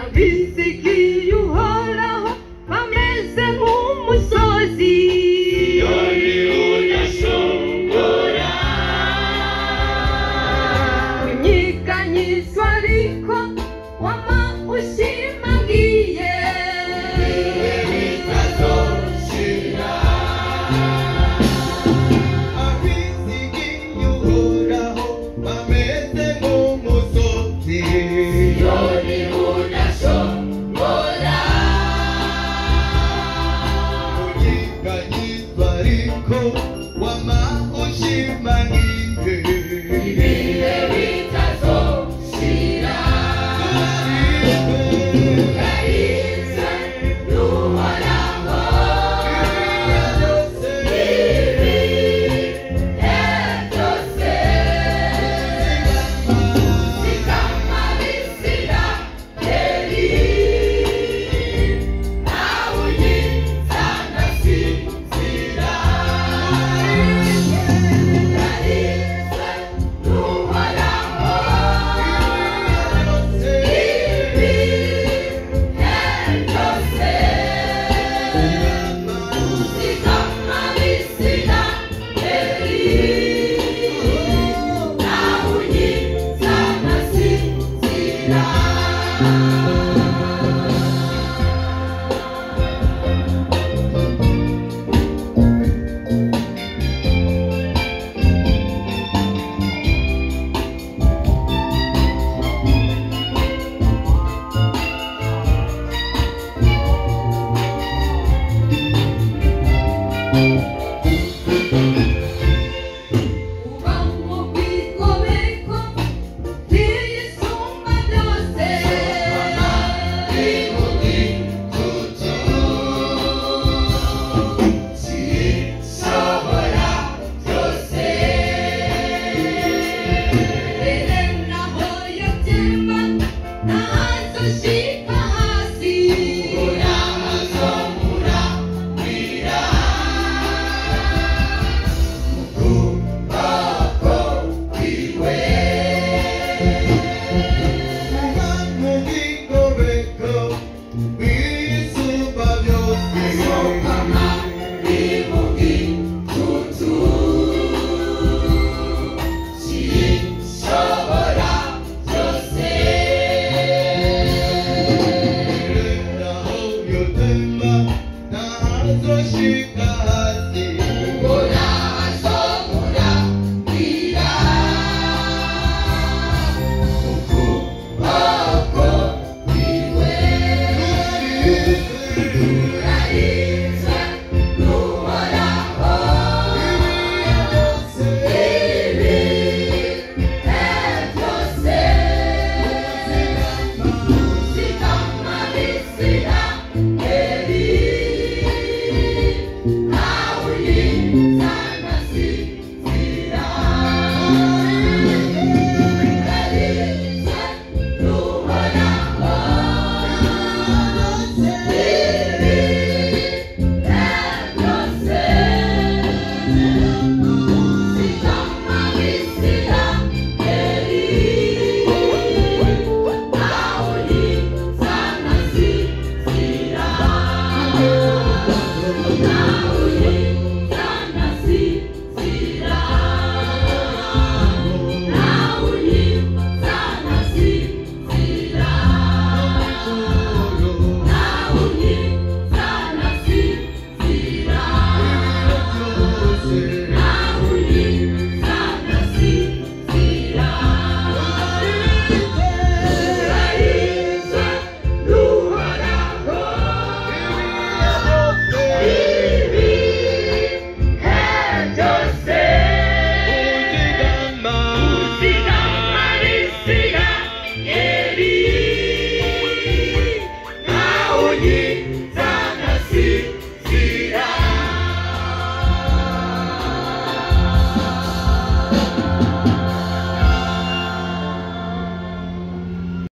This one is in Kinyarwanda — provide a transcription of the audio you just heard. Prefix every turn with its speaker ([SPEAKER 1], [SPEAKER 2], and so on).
[SPEAKER 1] abizigiye uhoraho bameze nk'umusozi Siyoni udashobora kunyiganyizwa ariko wama ushimagiye bitazoshira abizigiye uhoraho bameze nk'umusozi Siyoni udashobora kunyiganyizwa ariko wama ushimagiye ibihe bitazoshira Yarize n'uhoraho ibihe byose zigama bisira heri nawe unyita ndasinzira Yarize n'uhoraho ibihe byose zigama bisira heri nawe unyita ndasinzira Ubamo kwigobeko n'iyisumba byose Shobora byose Rere naho yotemba ntazoshira